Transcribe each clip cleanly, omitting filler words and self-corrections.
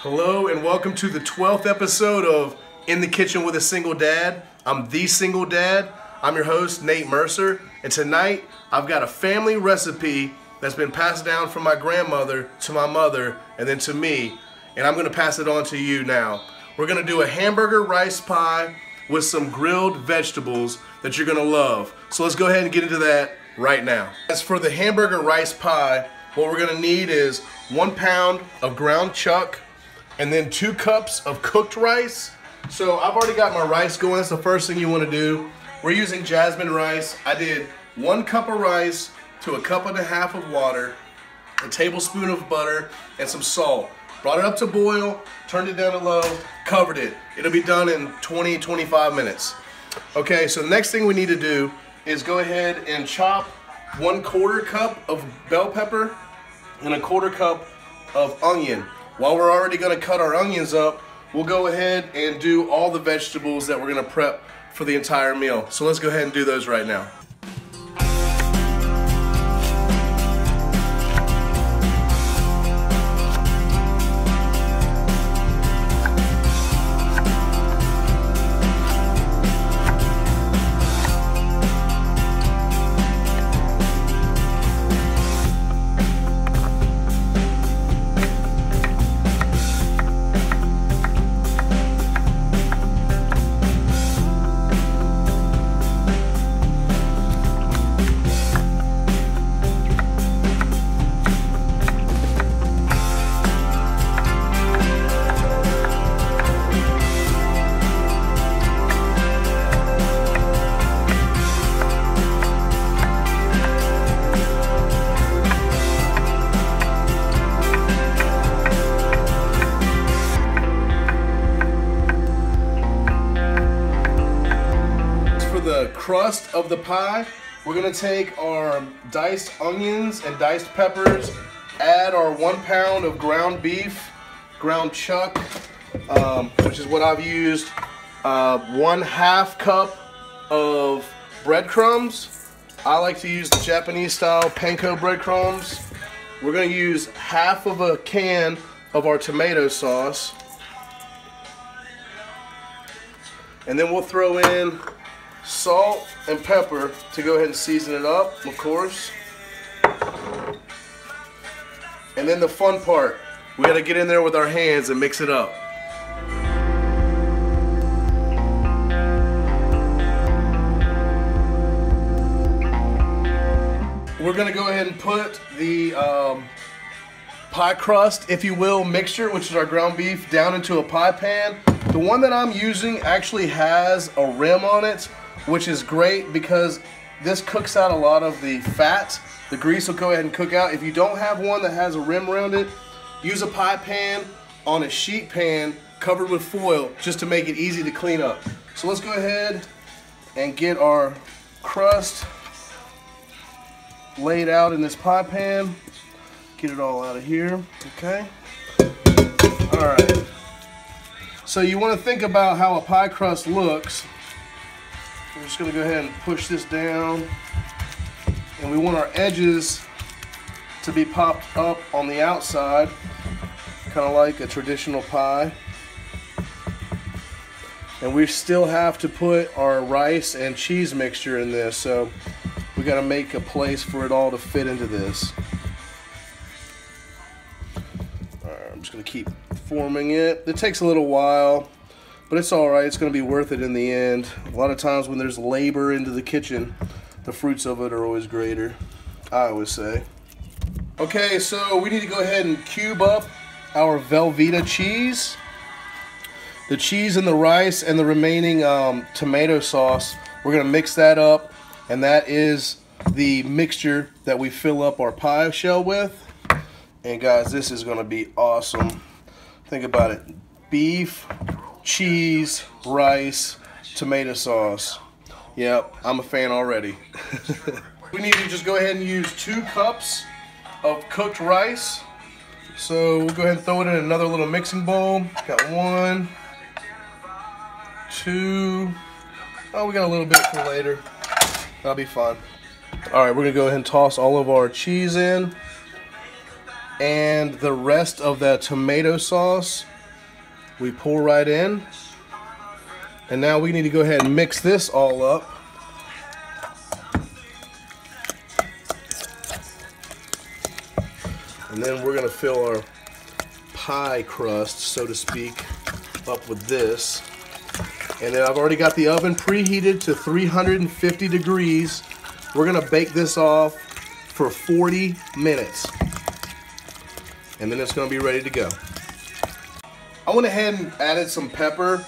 Hello and welcome to the 12th episode of In the Kitchen with a Single Dad. I'm the Single Dad. I'm your host, Nate Mercer, and tonight I've got a family recipe that's been passed down from my grandmother to my mother and then to me, and I'm going to pass it on to you now. We're going to do a hamburger rice pie with some grilled vegetables that you're going to love. So let's go ahead and get into that right now. As for the hamburger rice pie, what we're going to need is 1 pound of ground chuck, and then 2 cups of cooked rice. So I've already got my rice going. That's the first thing you want to do. We're using jasmine rice. I did 1 cup of rice to 1.5 cups of water, a tablespoon of butter, and some salt. Brought it up to boil, turned it down to low, covered it. It'll be done in 20-25 minutes. Okay, so the next thing we need to do is go ahead and chop 1/4 cup of bell pepper and 1/4 cup of onion. While we're already going to cut our onions up, we'll go ahead and do all the vegetables that we're going to prep for the entire meal. So let's go ahead and do those right now. The crust of the pie, we're going to take our diced onions and diced peppers, add our 1 pound of ground beef, ground chuck, which is what I've used, 1/2 cup of breadcrumbs. I like to use the Japanese style panko breadcrumbs. We're going to use 1/2 can of our tomato sauce, and then we'll throw in salt and pepper to go ahead and season it up, of course. And then the fun part, we got to get in there with our hands and mix it up. We're going to go ahead and put the pie crust, if you will, mixture, which is our ground beef, down into a pie pan. The one that I'm using actually has a rim on it, which is great because this cooks out a lot of the fat. The grease will go ahead and cook out. If you don't have one that has a rim around it, use a pie pan on a sheet pan covered with foil just to make it easy to clean up. So let's go ahead and get our crust laid out in this pie pan. Get it all out of here, okay? All right. So you want to think about how a pie crust looks. We're just going to go ahead and push this down, and we want our edges to be popped up on the outside, kind of like a traditional pie. And we still have to put our rice and cheese mixture in this, so we got to make a place for it all to fit into this. All right, I'm just going to keep forming it. It takes a little while, but it's all right. It's going to be worth it in the end. A lot of times when there's labor into the kitchen, the fruits of it are always greater, I always say. Okay, so we need to go ahead and cube up our Velveeta cheese. The cheese and the rice and the remaining tomato sauce, we're going to mix that up, and that is the mixture that we fill up our pie shell with. And guys, this is going to be awesome. Think about it. Beef, cheese, rice, tomato sauce. Yep, I'm a fan already. We need to just go ahead and use 2 cups of cooked rice. So we'll go ahead and throw it in another little mixing bowl. Got 1, 2. Oh, we got a little bit for later. That'll be fine. All right, we're gonna go ahead and toss all of our cheese in. And the rest of that tomato sauce We pour right in. And now we need to go ahead and mix this all up. And then we're gonna fill our pie crust, so to speak, up with this. And then I've already got the oven preheated to 350 degrees. We're gonna bake this off for 40 minutes. And then it's gonna be ready to go. I went ahead and added some pepper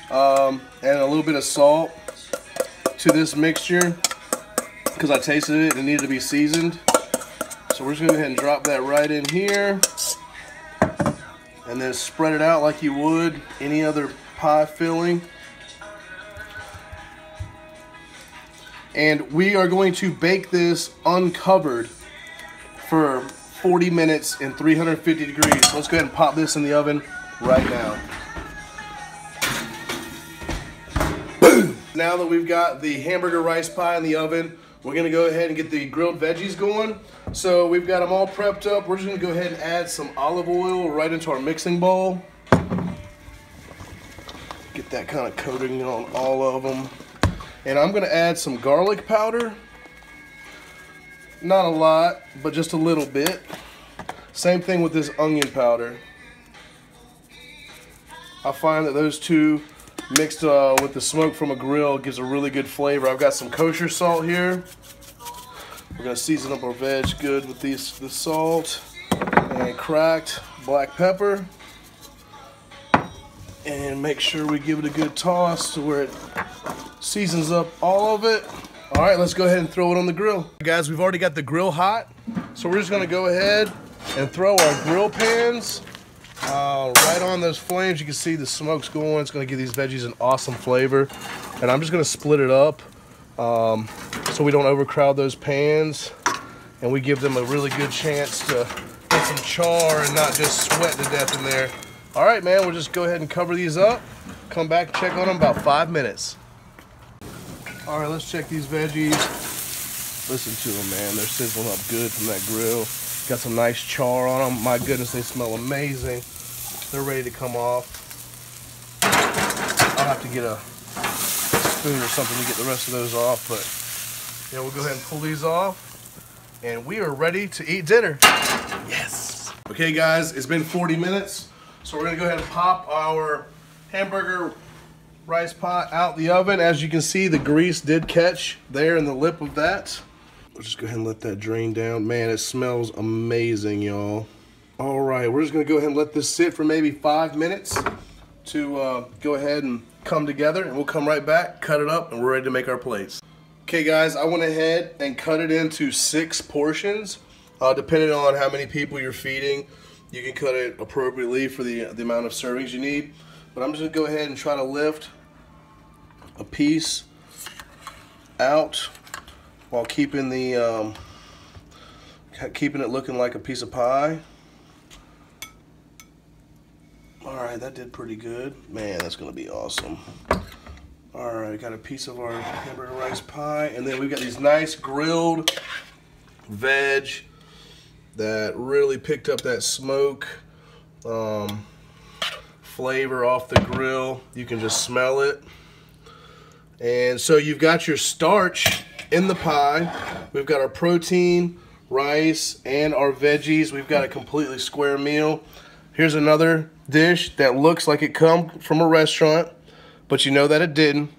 and a little bit of salt to this mixture because I tasted it and it needed to be seasoned. So we're just gonna go ahead and drop that right in here and then spread it out like you would any other pie filling. And we are going to bake this uncovered for 40 minutes in 350 degrees. Let's go ahead and pop this in the oven right now. Boom! Now that we've got the hamburger rice pie in the oven, we're gonna go ahead and get the grilled veggies going. So we've got them all prepped up. We're just gonna go ahead and add some olive oil right into our mixing bowl. Get that kind of coating on all of them. And I'm gonna add some garlic powder. Not a lot, but just a little bit. Same thing with this onion powder. I find that those two mixed with the smoke from a grill gives a really good flavor. I've got some kosher salt here. We're gonna season up our veg good with the salt and cracked black pepper. And make sure we give it a good toss to where it seasons up all of it. All right, let's go ahead and throw it on the grill. Guys, we've already got the grill hot, so we're just gonna go ahead and throw our grill pans right on those flames. You can see the smoke's going. It's gonna give these veggies an awesome flavor. And I'm just gonna split it up so we don't overcrowd those pans and we give them a really good chance to get some char and not just sweat to death in there. All right, man, we'll just go ahead and cover these up. Come back and check on them about 5 minutes. All right, let's check these veggies. Listen to them, man. They're sizzling up good from that grill. Got some nice char on them. My goodness, they smell amazing. They're ready to come off. I'll have to get a spoon or something to get the rest of those off, but yeah, we'll go ahead and pull these off. And we are ready to eat dinner. Yes. Okay, guys, it's been 40 minutes. So we're gonna go ahead and pop our hamburger rice pie out the oven. As you can see, the grease did catch there in the lip of that. We'll just go ahead and let that drain down. Man, it smells amazing, y'all. All right, we're just gonna go ahead and let this sit for maybe 5 minutes to go ahead and come together, and we'll come right back, cut it up, and we're ready to make our plates. Okay, guys, I went ahead and cut it into 6 portions. Depending on how many people you're feeding, you can cut it appropriately for the amount of servings you need. But I'm just gonna go ahead and try to lift a piece out while keeping the keeping it looking like a piece of pie. All right, that did pretty good. Man, that's gonna be awesome. All right, got a piece of our hamburger rice pie, and then we've got these nice grilled veg that really picked up that smoke flavor off the grill. You can just smell it. And so you've got your starch in the pie. We've got our protein, rice, and our veggies. We've got a completely square meal. Here's another dish that looks like it come from a restaurant, but you know that it didn't.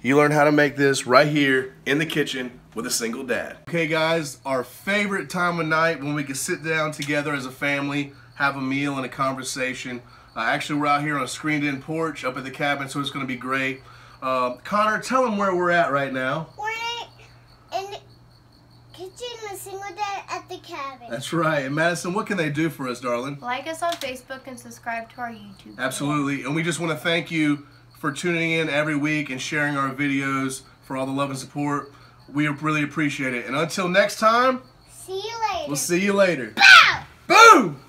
You learn how to make this right here in the kitchen with a single dad. Okay, guys, our favorite time of night when we can sit down together as a family, have a meal and a conversation. Actually, we're out here on a screened-in porch up at the cabin, so it's going to be great. Connor, tell them where we're at right now. We're in the kitchen with single dad at the cabin. That's right. And Madison, what can they do for us, darling? Like us on Facebook and subscribe to our YouTube channel. Absolutely. And we just want to thank you for tuning in every week and sharing our videos, for all the love and support. We really appreciate it. And until next time, See you later. we'll see you later. Bow! Boom!